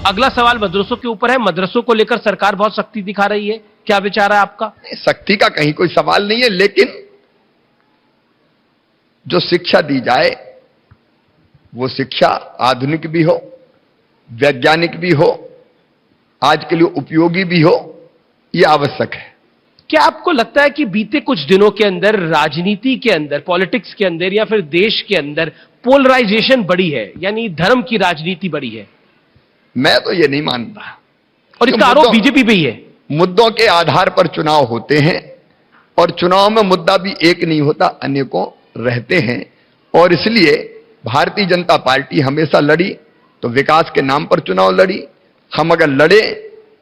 अगला सवाल मदरसों के ऊपर है। मदरसों को लेकर सरकार बहुत सख्ती दिखा रही है, क्या विचार है आपका? सख्ती का कहीं कोई सवाल नहीं है, लेकिन जो शिक्षा दी जाए वो शिक्षा आधुनिक भी हो, वैज्ञानिक भी हो, आज के लिए उपयोगी भी हो, यह आवश्यक है। क्या आपको लगता है कि बीते कुछ दिनों के अंदर राजनीति के अंदर, पॉलिटिक्स के अंदर या फिर देश के अंदर पोलराइजेशन बढ़ी है, यानी धर्म की राजनीति बढ़ी है? मैं तो ये नहीं मानता। और इसका आरोप बीजेपी पे ही है। मुद्दों के आधार पर चुनाव होते हैं और चुनाव में मुद्दा भी एक नहीं होता, अनेकों रहते हैं। और इसलिए भारतीय जनता पार्टी हमेशा लड़ी तो विकास के नाम पर चुनाव लड़ी, हम अगर लड़े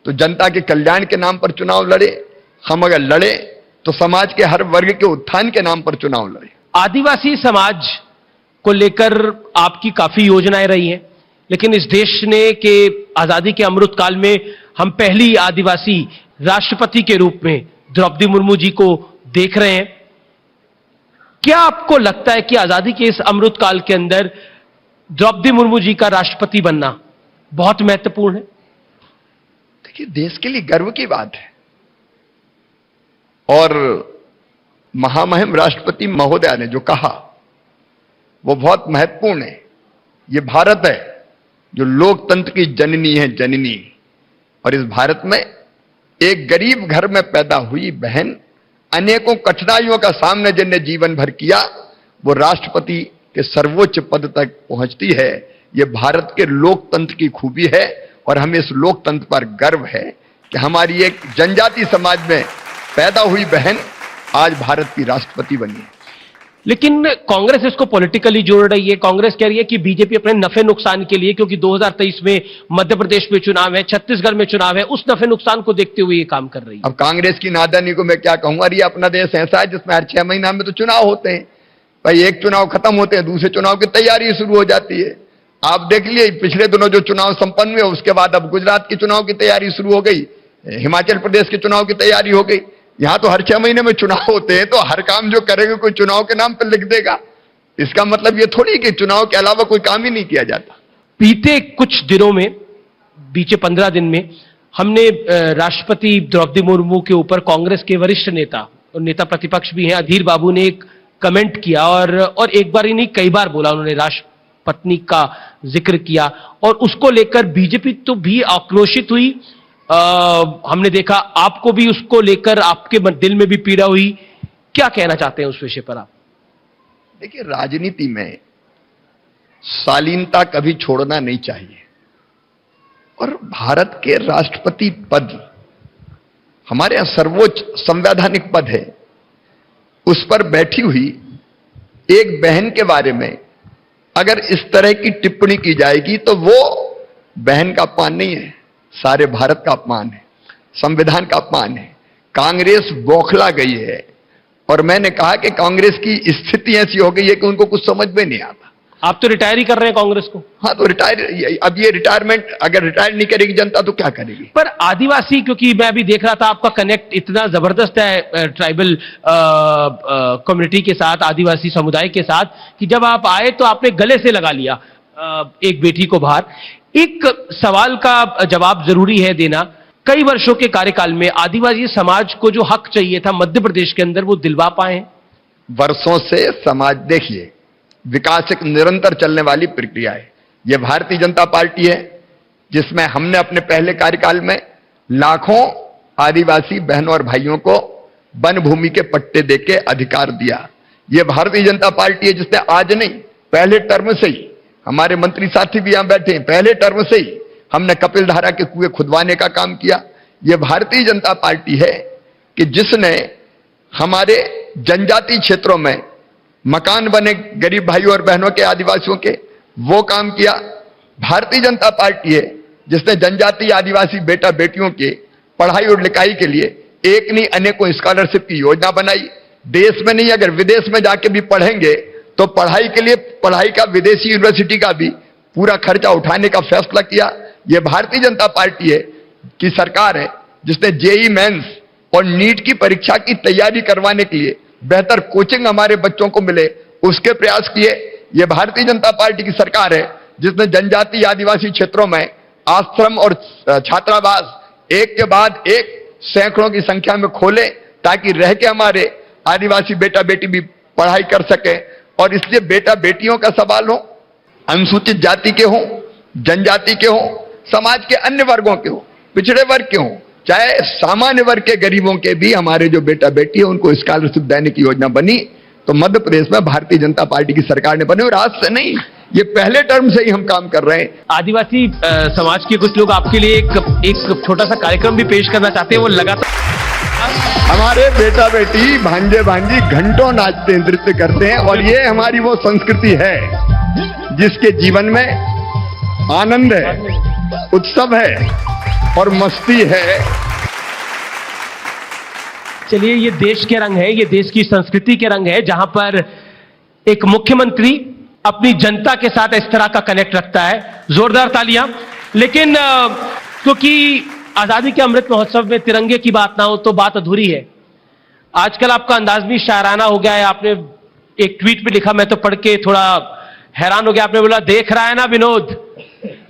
तो जनता के कल्याण के नाम पर चुनाव लड़े, हम अगर लड़े तो समाज के हर वर्ग के उत्थान के नाम पर चुनाव लड़े। आदिवासी समाज को लेकर आपकी काफी योजनाएं रही हैं, लेकिन इस देश ने के आजादी के अमृत काल में हम पहली आदिवासी राष्ट्रपति के रूप में द्रौपदी मुर्मू जी को देख रहे हैं। क्या आपको लगता है कि आजादी के इस अमृत काल के अंदर द्रौपदी मुर्मू जी का राष्ट्रपति बनना बहुत महत्वपूर्ण है? देखिए, देश के लिए गर्व की बात है और महामहिम राष्ट्रपति महोदया ने जो कहा वो बहुत महत्वपूर्ण है। ये भारत है जो लोकतंत्र की जननी है, जननी। और इस भारत में एक गरीब घर में पैदा हुई बहन अनेकों कठिनाइयों का सामना जिनने जीवन भर किया, वो राष्ट्रपति के सर्वोच्च पद तक पहुंचती है। ये भारत के लोकतंत्र की खूबी है और हमें इस लोकतंत्र पर गर्व है कि हमारी एक जनजाति समाज में पैदा हुई बहन आज भारत की राष्ट्रपति बनी है। लेकिन कांग्रेस इसको पॉलिटिकली जोड़ रही है। कांग्रेस कह रही है कि बीजेपी अपने नफे नुकसान के लिए, क्योंकि 2023 में मध्य प्रदेश में चुनाव है, छत्तीसगढ़ में चुनाव है, उस नफे नुकसान को देखते हुए ये काम कर रही है। अब कांग्रेस की नादानी को मैं क्या कहूंगा। ये अपना देश ऐसा है जिसमें हर 6 महीना में तो चुनाव होते हैं। भाई, एक चुनाव खत्म होते हैं, दूसरे चुनाव की तैयारी शुरू हो जाती है। आप देख लिए पिछले दिनों जो चुनाव संपन्न हुए, उसके बाद अब गुजरात की चुनाव की तैयारी शुरू हो गई, हिमाचल प्रदेश के चुनाव की तैयारी हो गई। यहां तो हर 6 महीने में चुनाव होते हैं, तो हर काम जो करेंगे कोई चुनाव के नाम पर लिख देगा। इसका मतलब ये थोड़ी कि चुनाव के अलावा कोई काम ही नहीं किया जाता। बीते कुछ दिनों में, बीते 15 दिन में हमने राष्ट्रपति द्रौपदी मुर्मू के ऊपर कांग्रेस के वरिष्ठ नेता और नेता प्रतिपक्ष भी हैं अधीर बाबू ने एक कमेंट किया और एक बार ही नहीं कई बार बोला, उन्होंने राष्ट्रपत्नी का जिक्र किया और उसको लेकर बीजेपी तो भी आक्रोशित हुई। हमने देखा आपको भी उसको लेकर आपके दिल में भी पीड़ा हुई। क्या कहना चाहते हैं उस विषय पर आप? देखिए, राजनीति में शालीनता कभी छोड़ना नहीं चाहिए और भारत के राष्ट्रपति पद हमारे यहां सर्वोच्च संवैधानिक पद है। उस पर बैठी हुई एक बहन के बारे में अगर इस तरह की टिप्पणी की जाएगी तो वो बहन का अपमान नहीं है, सारे भारत का अपमान है, संविधान का अपमान है। कांग्रेस बौखला गई है और मैंने कहा कि कांग्रेस की स्थिति ऐसी हो गई है कि उनको कुछ समझ में नहीं आता। आप तो रिटायर ही कर रहे हैं कांग्रेस को। हाँ, तो रिटायर, अब ये रिटायरमेंट अगर रिटायर नहीं करेगी जनता तो क्या करेगी? पर आदिवासी, क्योंकि मैं अभी देख रहा था आपका कनेक्ट इतना जबरदस्त है ट्राइबल कम्युनिटी के साथ, आदिवासी समुदाय के साथ, कि जब आप आए तो आपने गले से लगा लिया एक बेटी को बाहर। एक सवाल का जवाब जरूरी है देना। कई वर्षों के कार्यकाल में आदिवासी समाज को जो हक चाहिए था मध्य प्रदेश के अंदर, वो दिलवा पाए हैं? वर्षों से समाज, देखिए, विकास एक निरंतर चलने वाली प्रक्रिया है। यह भारतीय जनता पार्टी है जिसमें हमने अपने पहले कार्यकाल में लाखों आदिवासी बहनों और भाइयों को वन भूमि के पट्टे देके अधिकार दिया। यह भारतीय जनता पार्टी है जिसने आज नहीं, पहले टर्म से ही, हमारे मंत्री साथी भी यहां बैठे हैं, पहले टर्म से ही हमने कपिल धारा के कुएं खुदवाने का काम किया। यह भारतीय जनता पार्टी है कि जिसने हमारे जनजातीय क्षेत्रों में मकान बने गरीब भाइयों और बहनों के, आदिवासियों के, वो काम किया। भारतीय जनता पार्टी है जिसने जनजातीय आदिवासी बेटा बेटियों के पढ़ाई और लिखाई के लिए एक नहीं अनेकों स्कॉलरशिप की योजना बनाई। देश में नहीं, अगर विदेश में जाके भी पढ़ेंगे तो पढ़ाई के लिए, पढ़ाई का विदेशी यूनिवर्सिटी का भी पूरा खर्चा उठाने का फैसला किया। यह भारतीय जनता पार्टी है की सरकार है जिसने जेईई मेंस और नीट की परीक्षा की तैयारी करवाने के लिए बेहतर कोचिंग हमारे बच्चों को मिले, उसके प्रयास किए। यह भारतीय जनता पार्टी की सरकार है जिसने जनजातीय आदिवासी क्षेत्रों में आश्रम और छात्रावास एक के बाद एक सैकड़ों की संख्या में खोले, ताकि रह के हमारे आदिवासी बेटा बेटी भी पढ़ाई कर सके। और इसलिए बेटा बेटियों का सवाल हो, अनुसूचित जाति के हो, जनजाति के हो, समाज के अन्य वर्गों के हो, पिछड़े वर्ग के हो, चाहे सामान्य वर्ग के गरीबों के भी हमारे जो बेटा बेटी है उनको स्कॉलरशिप देने की योजना बनी। तो मध्य प्रदेश में भारतीय जनता पार्टी की सरकार ने बनी, और आज से नहीं, ये पहले टर्म से ही हम काम कर रहे हैं। आदिवासी समाज के कुछ लोग आपके लिए एक छोटा सा कार्यक्रम भी पेश करना चाहते हैं। वो लगातार हमारे बेटा बेटी भांजे भांजी घंटों नाचते नृत्य करते हैं, और ये हमारी वो संस्कृति है जिसके जीवन में आनंद है, उत्सव है और मस्ती है। चलिए, ये देश के रंग है, ये देश की संस्कृति के रंग है, जहां पर एक मुख्यमंत्री अपनी जनता के साथ इस तरह का कनेक्ट रखता है। जोरदार तालियां। लेकिन क्योंकि आजादी के अमृत महोत्सव में तिरंगे की बात ना हो तो बात अधूरी है। आजकल आपका अंदाज भी शायराना हो गया है। आपने एक ट्वीट पे लिखा, मैं तो पढ़ के थोड़ा हैरान हो गया। आपने बोला, देख रहा है ना विनोद,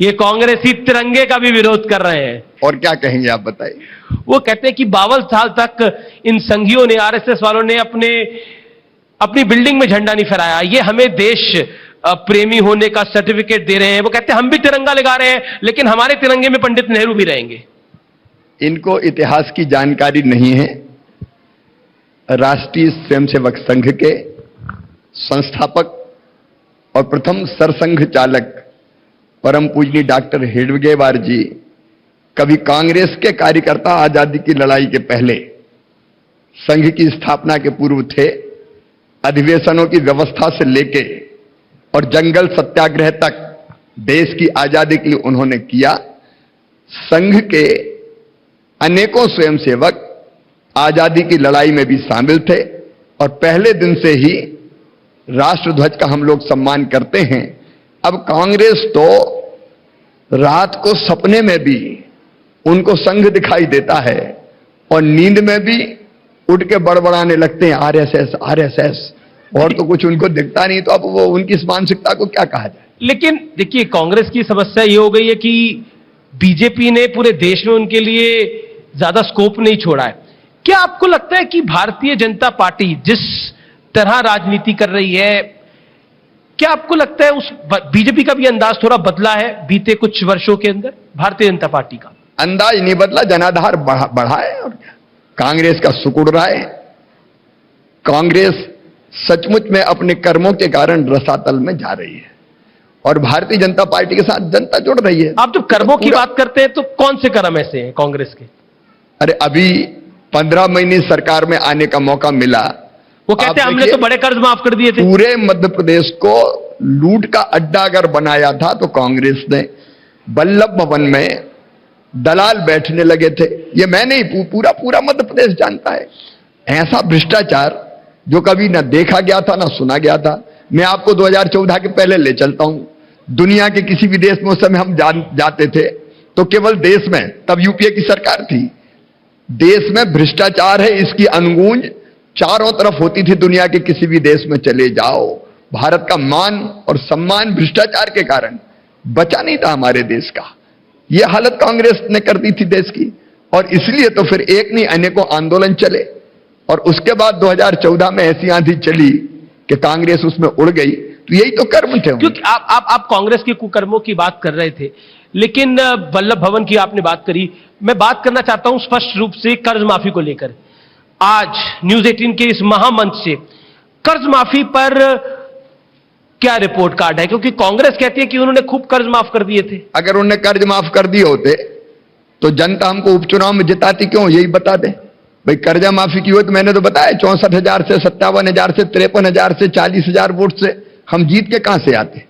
ये कांग्रेसी तिरंगे का भी विरोध कर रहे हैं। और क्या कहेंगे आप बताइए। वो कहते हैं कि 52 साल तक इन संघियों ने, आरएसएस वालों ने अपनी बिल्डिंग में झंडा नहीं फहराया, ये हमें देश प्रेमी होने का सर्टिफिकेट दे रहे हैं। वो कहते हैं हम भी तिरंगा लगा रहे हैं, लेकिन हमारे तिरंगे में पंडित नेहरू भी रहेंगे। इनको इतिहास की जानकारी नहीं है। राष्ट्रीय स्वयंसेवक संघ के संस्थापक और प्रथम सरसंघ चालक परम पूजनीय डॉक्टर हेडगेवार जी कभी कांग्रेस के कार्यकर्ता आजादी की लड़ाई के पहले, संघ की स्थापना के पूर्व थे। अधिवेशनों की व्यवस्था से लेके और जंगल सत्याग्रह तक देश की आजादी के लिए उन्होंने किया। संघ के अनेकों स्वयंसेवक आजादी की लड़ाई में भी शामिल थे, और पहले दिन से ही राष्ट्रध्वज का हम लोग सम्मान करते हैं। अब कांग्रेस तो रात को सपने में भी उनको संघ दिखाई देता है, और नींद में भी उठ के बड़बड़ाने लगते हैं आरएसएस आरएसएस, और तो कुछ उनको दिखता नहीं। तो अब वो उनकी इस मानसिकता को क्या कहा जाए। लेकिन देखिए, कांग्रेस की समस्या ये हो गई है कि बीजेपी ने पूरे देश में उनके लिए ज्यादा स्कोप नहीं छोड़ा है। क्या आपको लगता है कि भारतीय जनता पार्टी जिस तरह राजनीति कर रही है, क्या आपको लगता है उस बीजेपी का भी अंदाज थोड़ा बदला है बीते कुछ वर्षों के अंदर? भारतीय जनता पार्टी का अंदाज नहीं बदला, जनाधार बढ़ा है। और क्या, कांग्रेस का सुख उड़ रहा है। कांग्रेस सचमुच में अपने कर्मों के कारण रसातल में जा रही है, और भारतीय जनता पार्टी के साथ जनता जुड़ रही है। आप जब कर्मों की बात करते हैं तो कौन से कर्म ऐसे हैं कांग्रेस के? अरे अभी 15 महीने सरकार में आने का मौका मिला। वो कहते हैं हमने तो बड़े कर्ज माफ कर दिए थे। पूरे मध्य प्रदेश को लूट का अड्डा अगर बनाया था तो कांग्रेस ने। वल्लभ भवन में दलाल बैठने लगे थे, ये मैं नहीं, पूरा मध्य प्रदेश जानता है। ऐसा भ्रष्टाचार जो कभी ना देखा गया था ना सुना गया था। मैं आपको 2014 के पहले ले चलता हूं। दुनिया के किसी भी देश में उस समय हम जाते थे तो केवल देश में, तब यूपीए की सरकार थी, देश में भ्रष्टाचार है इसकी अनगूंज चारों तरफ होती थी। दुनिया के किसी भी देश में चले जाओ, भारत का मान और सम्मान भ्रष्टाचार के कारण बचा नहीं था हमारे देश का। यह हालत कांग्रेस ने कर दी थी देश की, और इसलिए तो फिर एक नहीं अनेकों आंदोलन चले, और उसके बाद 2014 में ऐसी आंधी चली कि कांग्रेस उसमें उड़ गई। तो यही तो कर्म थे। क्योंकि आप कांग्रेस के कुकर्मों की बात कर रहे थे, लेकिन वल्लभ भवन की आपने बात करी। मैं बात करना चाहता हूं स्पष्ट रूप से कर्ज माफी को लेकर। आज न्यूज 18 के इस महामंच से कर्ज माफी पर क्या रिपोर्ट कार्ड है? क्योंकि कांग्रेस कहती है कि उन्होंने खूब कर्ज माफ कर दिए थे। अगर उन्होंने कर्ज माफ कर दिए होते तो जनता हमको उपचुनाव में जिताती क्यों, यही बता दे भाई। कर्जा माफी की हो तो मैंने तो बताया 64,000 से 57,000 से 53,000 से 40,000 वोट से हम जीत के कहां से आते।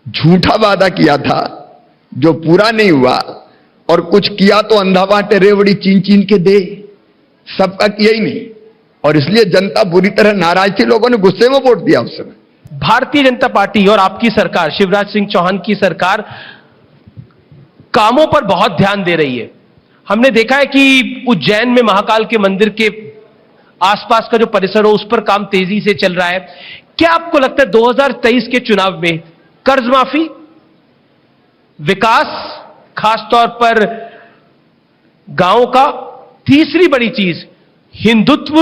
झूठा वादा किया था जो पूरा नहीं हुआ, और कुछ किया तो अंधा बांटे रेवड़ी चीन चीन के दे, सबका किया ही नहीं, और इसलिए जनता बुरी तरह नाराज थी। लोगों ने गुस्से में वोट दिया उस समय। भारतीय जनता पार्टी और आपकी सरकार, शिवराज सिंह चौहान की सरकार, कामों पर बहुत ध्यान दे रही है। हमने देखा है कि उज्जैन में महाकाल के मंदिर के आसपास का जो परिसर हो उस पर काम तेजी से चल रहा है। क्या आपको लगता है 2023 के चुनाव में कर्ज माफी, विकास, खासतौर पर गांव का। तीसरी बड़ी चीज हिंदुत्व,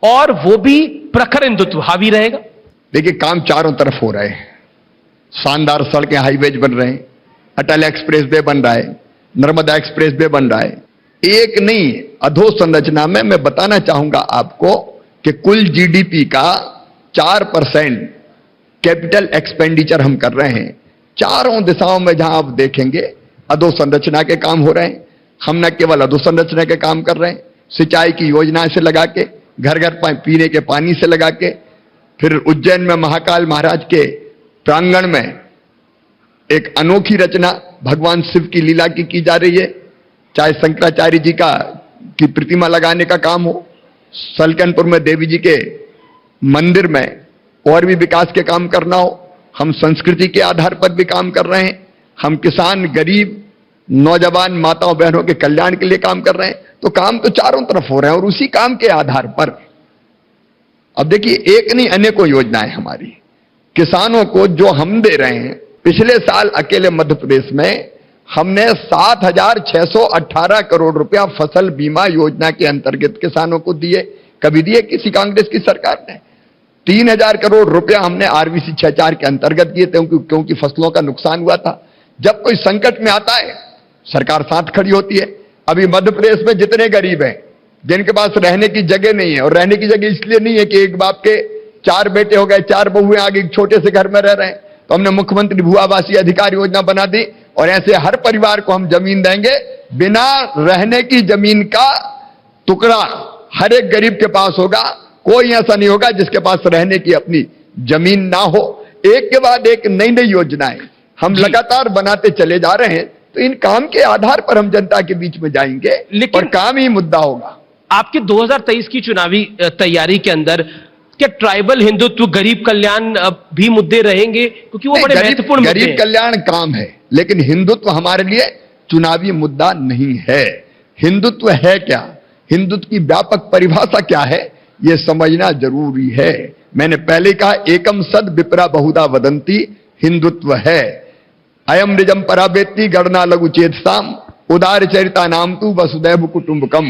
और वो भी प्रखर हिंदुत्व हावी रहेगा। देखिए, काम चारों तरफ हो रहे हैं। शानदार सड़कें, हाईवेज बन रहे हैं, अटल एक्सप्रेस वे बन रहा है, नर्मदा एक्सप्रेस वे बन रहा है। एक नहीं, अधोसंरचना में मैं बताना चाहूंगा आपको कि कुल जीडीपी का 4% कैपिटल एक्सपेंडिचर हम कर रहे हैं। चारों दिशाओं में जहां आप देखेंगे अधोसंरचना के काम हो रहे हैं। हम न केवल अधोसंरचना के काम कर रहे हैं, सिंचाई की योजना से लगा के, घर घर पीने के पानी से लगा के, फिर उज्जैन में महाकाल महाराज के प्रांगण में एक अनोखी रचना भगवान शिव की लीला की जा रही है। चाहे शंकराचार्य जी की प्रतिमा लगाने का काम हो, सलकनपुर में देवी जी के मंदिर में और भी विकास के काम करना हो, हम संस्कृति के आधार पर भी काम कर रहे हैं। हम किसान, गरीब, नौजवान, माताओं बहनों के कल्याण के लिए काम कर रहे हैं। तो काम तो चारों तरफ हो रहे हैं, और उसी काम के आधार पर अब देखिए, एक नहीं अनेकों योजनाएं हमारी किसानों को जो हम दे रहे हैं। पिछले साल अकेले मध्य प्रदेश में हमने 7,618 करोड़ रुपया फसल बीमा योजना के अंतर्गत किसानों को दिए। कभी दिए किसी कांग्रेस की सरकार ने? 3,000 करोड़ रुपया हमने आरबीसी 64 के अंतर्गत दिए थे, क्योंकि फसलों का नुकसान हुआ था। जब कोई संकट में आता है, सरकार साथ खड़ी होती है। अभी मध्य प्रदेश में जितने गरीब हैं, जिनके पास रहने की जगह नहीं है, और रहने की जगह इसलिए नहीं है कि एक बाप के 4 बेटे हो गए, 4 बहुएं आगे एक छोटे से घर में रह रहे हैं, तो हमने मुख्यमंत्री भू आवासीय अधिकार योजना बना दी, और ऐसे हर परिवार को हम जमीन देंगे। बिना रहने की जमीन का टुकड़ा हर एक गरीब के पास होगा। कोई ऐसा नहीं होगा जिसके पास रहने की अपनी जमीन ना हो। एक के बाद एक नई नई योजनाएं हम लगातार बनाते चले जा रहे हैं। तो इन काम के आधार पर हम जनता के बीच में जाएंगे, और काम ही मुद्दा होगा। आपके 2023 की चुनावी तैयारी के अंदर क्या ट्राइबल हिंदुत्व, गरीब कल्याण भी मुद्दे रहेंगे? क्योंकि वो बड़े महत्वपूर्ण मुद्दे हैं। गरीब कल्याण काम है, लेकिन हिंदुत्व हमारे लिए चुनावी मुद्दा नहीं है। हिंदुत्व है क्या, हिंदुत्व की व्यापक परिभाषा क्या है, यह समझना जरूरी है। मैंने पहले कहा, एकम सद विप्रा बहुधा वदंती, हिंदुत्व है। अयम निजम पराबेत्ती गणना लघु चेतसाम, उदार चरिता नाम तू वसुदैव कुटुंबकम।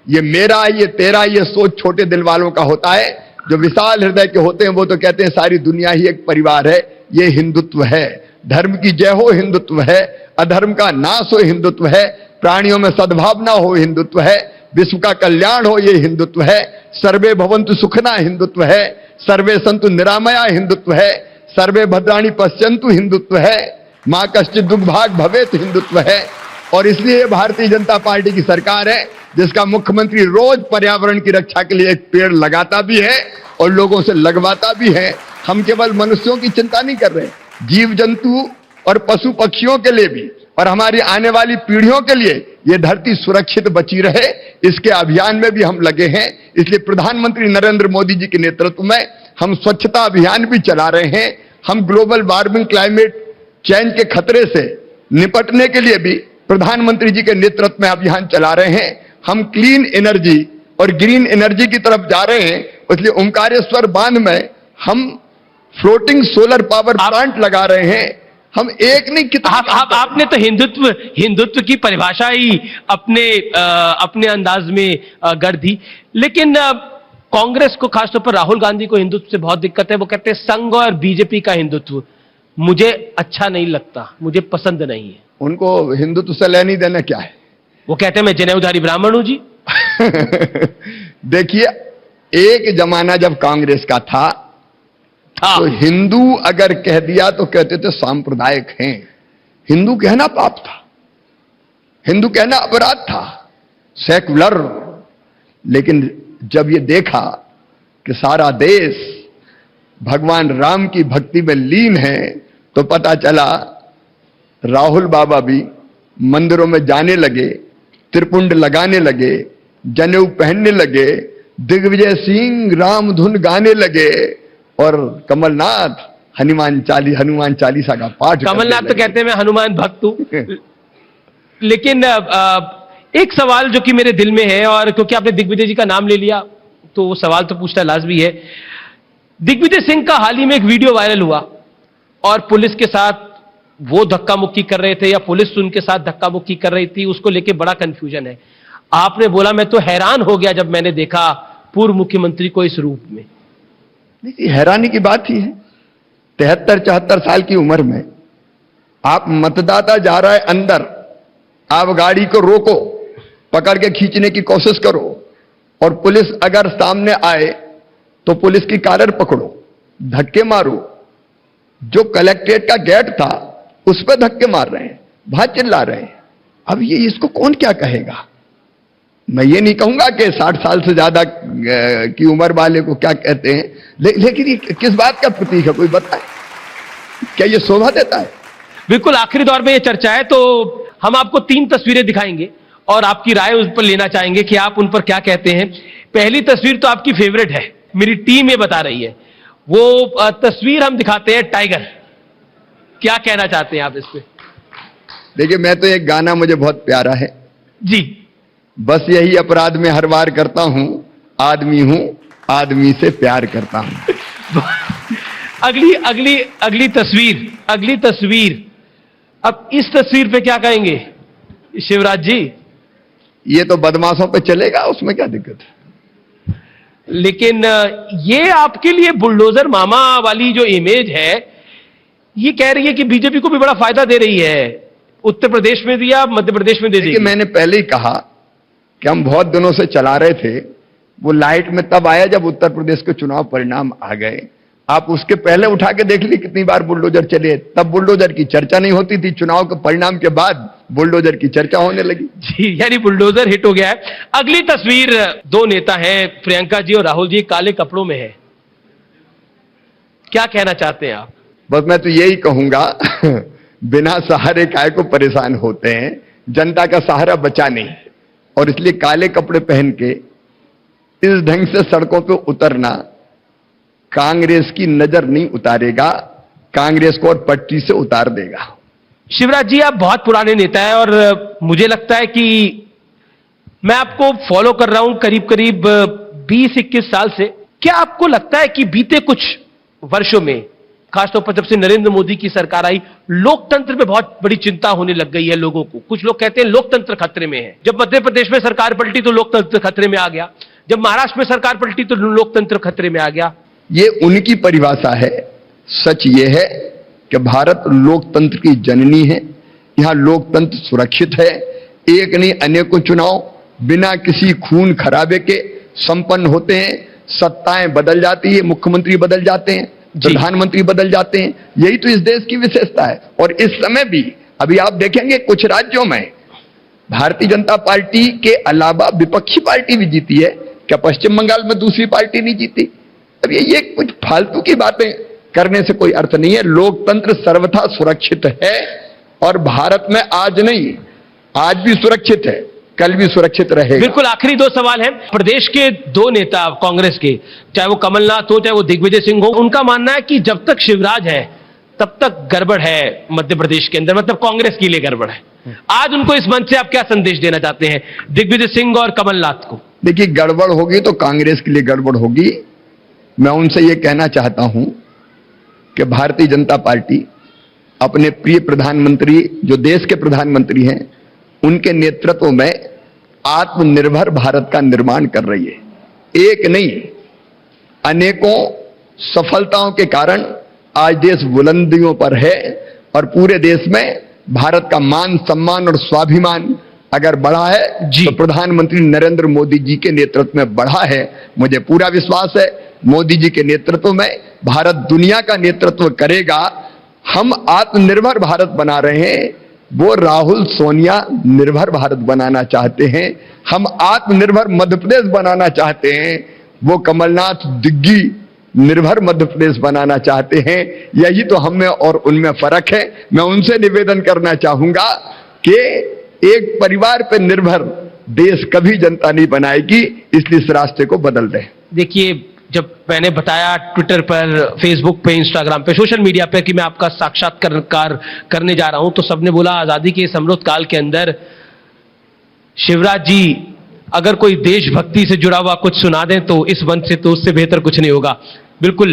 ये मेरा, ये तेरा, ये सोच छोटे दिल वालों का होता है। जो विशाल हृदय के होते हैं वो तो कहते हैं सारी दुनिया ही एक परिवार है। ये हिंदुत्व है। धर्म की जय हो, हिंदुत्व है। अधर्म का नाश हो, हिंदुत्व है। प्राणियों में सद्भावना हो, हिंदुत्व है। विश्व का कल्याण हो, ये हिंदुत्व है। सर्वे भवन्तु सुखना, हिंदुत्व है। सर्वे सन्तु निरामया, हिंदुत्व है। सर्वे भद्राणि पश्यन्तु, हिंदुत्व है। मां कश्चित् दुर्भाग भवेत्, हिंदुत्व है। और इसलिए भारतीय जनता पार्टी की सरकार है, जिसका मुख्यमंत्री रोज पर्यावरण की रक्षा के लिए एक पेड़ लगाता भी है और लोगों से लगवाता भी है। हम केवल मनुष्यों की चिंता नहीं कर रहे, जीव जंतु और पशु पक्षियों के लिए भी, और हमारी आने वाली पीढ़ियों के लिए ये धरती सुरक्षित बची रहे, इसके अभियान में भी हम लगे हैं। इसलिए प्रधानमंत्री नरेंद्र मोदी जी के नेतृत्व में हम स्वच्छता अभियान भी चला रहे हैं। हम ग्लोबल वार्मिंग, क्लाइमेट चेंज के खतरे से निपटने के लिए भी प्रधानमंत्री जी के नेतृत्व में अभियान चला रहे हैं। हम क्लीन एनर्जी और ग्रीन एनर्जी की तरफ जा रहे हैं। इसलिए ओंकारेश्वर बांध में हम फ्लोटिंग सोलर पावर प्लांट लगा रहे हैं। हम एक नहीं, कितना आपने तो हिंदुत्व की परिभाषा ही अपने अंदाज में गढ़ दी। लेकिन कांग्रेस को, खासतौर पर राहुल गांधी को हिंदुत्व से बहुत दिक्कत है। वो कहते हैं संघ और बीजेपी का हिंदुत्व मुझे अच्छा नहीं लगता, मुझे पसंद नहीं है। उनको हिंदुत्व से लेनी देना क्या है? वो कहते हैं मैं जनेऊधारी ब्राह्मण हूं जी। देखिए, एक जमाना जब कांग्रेस का था तो हिंदू अगर कह दिया तो कहते थे सांप्रदायिक हैं। हिंदू कहना पाप था, हिंदू कहना अपराध था, सेकुलर। लेकिन जब ये देखा कि सारा देश भगवान राम की भक्ति में लीन है, तो पता चला राहुल बाबा भी मंदिरों में जाने लगे, त्रिपुंड लगाने लगे, जनेऊ पहनने लगे, दिग्विजय सिंह राम धुन गाने लगे, और कमलनाथ हनुमान चालीसा का पाठ। कमलनाथ तो कहते हैं मैं हनुमान भक्त हूं। लेकिन एक सवाल जो कि मेरे दिल में है, और क्योंकि आपने दिग्विजय जी का नाम ले लिया तो वो सवाल तो पूछना लाजमी है। दिग्विजय सिंह का हाल ही में एक वीडियो वायरल हुआ और पुलिस के साथ वो धक्का मुक्की कर रहे थे या पुलिस उनके साथ धक्का मुक्की कर रही थी, उसको लेके बड़ा कंफ्यूजन है। आपने बोला मैं तो हैरान हो गया जब मैंने देखा पूर्व मुख्यमंत्री को इस रूप में। देखिए, हैरानी की बात ही है, 73-74 साल की उम्र में आप मतदाता जा रहा है अंदर, आप गाड़ी को रोको, पकड़ के खींचने की कोशिश करो, और पुलिस अगर सामने आए तो पुलिस की कॉलर पकड़ो, धक्के मारो। जो कलेक्ट्रेट का गेट था उस पर धक्के मार रहे हैं, बाहर चिल्ला रहे हैं। अब ये इसको कौन क्या कहेगा? मैं ये नहीं कहूंगा कि 60 साल से ज्यादा की उम्र वाले को क्या कहते हैं, लेकिन ये किस बात का प्रतीक है, कोई बताए? क्या ये शोभा देता है? बिल्कुल आखिरी दौर में ये चर्चा है, तो हम आपको 3 तस्वीरें दिखाएंगे और आपकी राय उस पर लेना चाहेंगे कि आप उन पर क्या कहते हैं। पहली तस्वीर तो आपकी फेवरेट है, मेरी टीम ये बता रही है। वो तस्वीर हम दिखाते हैं टाइगर, क्या कहना चाहते हैं आप इस पे? देखिए, मैं तो एक गाना मुझे बहुत प्यारा है जी, बस यही अपराध में हर बार करता हूं, आदमी हूं, आदमी से प्यार करता हूं। अगली तस्वीर। अब इस तस्वीर पे क्या कहेंगे शिवराज जी? ये तो बदमाशों पे चलेगा, उसमें क्या दिक्कत है? लेकिन ये आपके लिए बुलडोजर मामा वाली जो इमेज है, ये कह रही है कि बीजेपी को भी बड़ा फायदा दे रही है। उत्तर प्रदेश में दिया, मध्य प्रदेश में दे दी। मैंने पहले ही कहा कि हम बहुत दिनों से चला रहे थे, वो लाइट में तब आया जब उत्तर प्रदेश के चुनाव परिणाम आ गए। आप उसके पहले उठा के देख ली कितनी बार बुलडोजर चले, तब बुलडोजर की चर्चा नहीं होती थी। चुनाव के परिणाम के बाद बुलडोजर की चर्चा होने लगी। जी, यानी बुलडोजर हिट हो गया है। अगली तस्वीर, 2 नेता हैं, प्रियंका जी और राहुल जी, काले कपड़ों में है। क्या कहना चाहते हैं आप? बस मैं तो यही कहूंगा बिना सहारे काय को परेशान होते हैं, जनता का सहारा बचा नहीं, और इसलिए काले कपड़े पहन के इस ढंग से सड़कों पे उतरना कांग्रेस की नजर नहीं उतारेगा, कांग्रेस को और पट्टी से उतार देगा। शिवराज जी, आप बहुत पुराने नेता हैं और मुझे लगता है कि मैं आपको फॉलो कर रहा हूं करीब करीब 20-21 साल से। क्या आपको लगता है कि बीते कुछ वर्षों में, खासतौर पर जब से नरेंद्र मोदी की सरकार आई, लोकतंत्र पे बहुत बड़ी चिंता होने लग गई है लोगों को? कुछ लोग कहते हैं लोकतंत्र खतरे में है। जब मध्य प्रदेश में सरकार पलटी तो लोकतंत्र खतरे में आ गया, जब महाराष्ट्र में सरकार पलटी तो लोकतंत्र खतरे में आ गया। ये उनकी परिभाषा है। सच ये है कि भारत लोकतंत्र की जननी है, यहां लोकतंत्र सुरक्षित है। एक नहीं अनेकों चुनाव बिना किसी खून खराबे के संपन्न होते हैं, सत्ताएं बदल जाती है, मुख्यमंत्री बदल जाते हैं, प्रधानमंत्री बदल जाते हैं। यही तो इस देश की विशेषता है। और इस समय भी अभी आप देखेंगे कुछ राज्यों में भारतीय जनता पार्टी के अलावा विपक्षी पार्टी भी जीती है। क्या पश्चिम बंगाल में दूसरी पार्टी नहीं जीती? अब ये कुछ फालतू की बातें करने से कोई अर्थ नहीं है। लोकतंत्र सर्वथा सुरक्षित है, और भारत में आज नहीं, आज भी सुरक्षित है, कल भी सुरक्षित रहेगा। बिल्कुल। आखिरी 2 सवाल हैं। प्रदेश के 2 नेता कांग्रेस के, चाहे वो कमलनाथ हो चाहे वो दिग्विजय सिंह हो, उनका मानना है कि जब तक शिवराज है तब तक गड़बड़ है मध्य प्रदेश के अंदर, मतलब कांग्रेस के लिए गड़बड़ है। आज उनको इस मंच से आप क्या संदेश देना चाहते हैं, दिग्विजय सिंह और कमलनाथ को? देखिए, गड़बड़ होगी तो कांग्रेस के लिए गड़बड़ होगी। मैं उनसे यह कहना चाहता हूं कि भारतीय जनता पार्टी अपने प्रिय प्रधानमंत्री, जो देश के प्रधानमंत्री हैं, उनके नेतृत्व में आत्मनिर्भर भारत का निर्माण कर रही है। एक नहीं, अनेकों सफलताओं के कारण आज देश बुलंदियों पर है, और पूरे देश में भारत का मान सम्मान और स्वाभिमान अगर बढ़ा है तो प्रधानमंत्री नरेंद्र मोदी जी के नेतृत्व में बढ़ा है। मुझे पूरा विश्वास है मोदी जी के नेतृत्व में भारत दुनिया का नेतृत्व करेगा। हम आत्मनिर्भर भारत बना रहे हैं, वो राहुल सोनिया निर्भर भारत बनाना चाहते हैं। हम आत्मनिर्भर मध्य प्रदेश बनाना चाहते हैं, वो कमलनाथ दिग्गी निर्भर मध्य प्रदेश बनाना चाहते हैं। यही तो हम में और उनमें फर्क है। मैं उनसे निवेदन करना चाहूंगा कि एक परिवार पर निर्भर देश कभी जनता नहीं बनाएगी, इसलिए इस रास्ते को बदल दें। देखिए, जब मैंने बताया ट्विटर पर, फेसबुक पे, इंस्टाग्राम पे, सोशल मीडिया पे कि मैं आपका साक्षात्कार करने जा रहा हूं, तो सबने बोला आजादी के इस अमृत काल के अंदर शिवराज जी अगर कोई देशभक्ति से जुड़ा हुआ कुछ सुना दें तो इस मंच से, तो उससे बेहतर कुछ नहीं होगा। बिल्कुल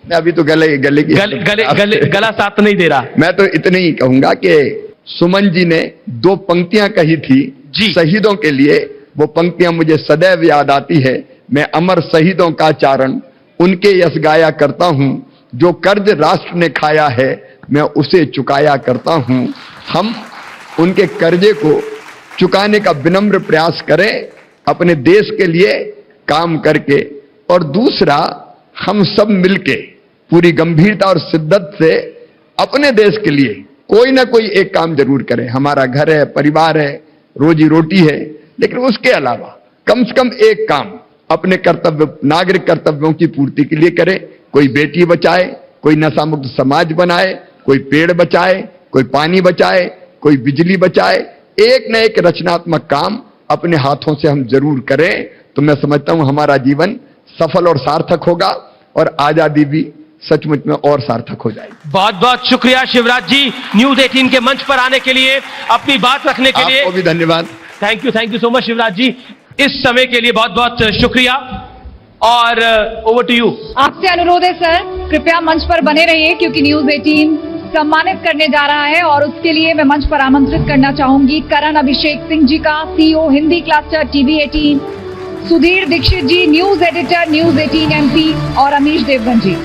अभी तो गले गले की गला साथ नहीं दे रहा। मैं तो इतने ही कहूंगा कि सुमन जी ने 2 पंक्तियां कही थी जी। शहीदों के लिए, वो पंक्तियां मुझे सदैव याद आती है। मैं अमर शहीदों का चारण उनके यश गाया करता हूं, जो कर्ज राष्ट्र ने खाया है मैं उसे चुकाया करता हूं। हम उनके कर्जे को चुकाने का विनम्र प्रयास करें अपने देश के लिए काम करके, और दूसरा हम सब मिलके पूरी गंभीरता और शिद्दत से अपने देश के लिए कोई ना कोई एक काम जरूर करें। हमारा घर है, परिवार है, रोजी रोटी है, लेकिन उसके अलावा कम से कम एक काम अपने कर्तव्य, नागरिक कर्तव्यों की पूर्ति के लिए करें। कोई बेटी बचाए, कोई नशा मुक्त समाज बनाए, कोई पेड़ बचाए, कोई पानी बचाए, कोई बिजली बचाए। एक न एक रचनात्मक काम अपने हाथों से हम जरूर करें, तो मैं समझता हूं हमारा जीवन सफल और सार्थक होगा, और आजादी भी सचमुच में और सार्थक हो जाएगी। बहुत बहुत शुक्रिया शिवराज जी, न्यूज 18 के मंच पर आने के लिए, अपनी बात रखने के लिए। आपको भी धन्यवाद। Thank you so much Shivraj ji, इस समय के लिए बहुत बहुत शुक्रिया। और ओवर टू यू। आपसे अनुरोध है सर, कृपया मंच पर बने रहिए, क्योंकि न्यूज 18 सम्मानित करने जा रहा है, और उसके लिए मैं मंच पर आमंत्रित करना चाहूंगी करण अभिषेक सिंह जी का, CEO Hindi cluster TV 18, Sudhir Dixit ji news editor news 18 MP, और अमीश देवगन जी।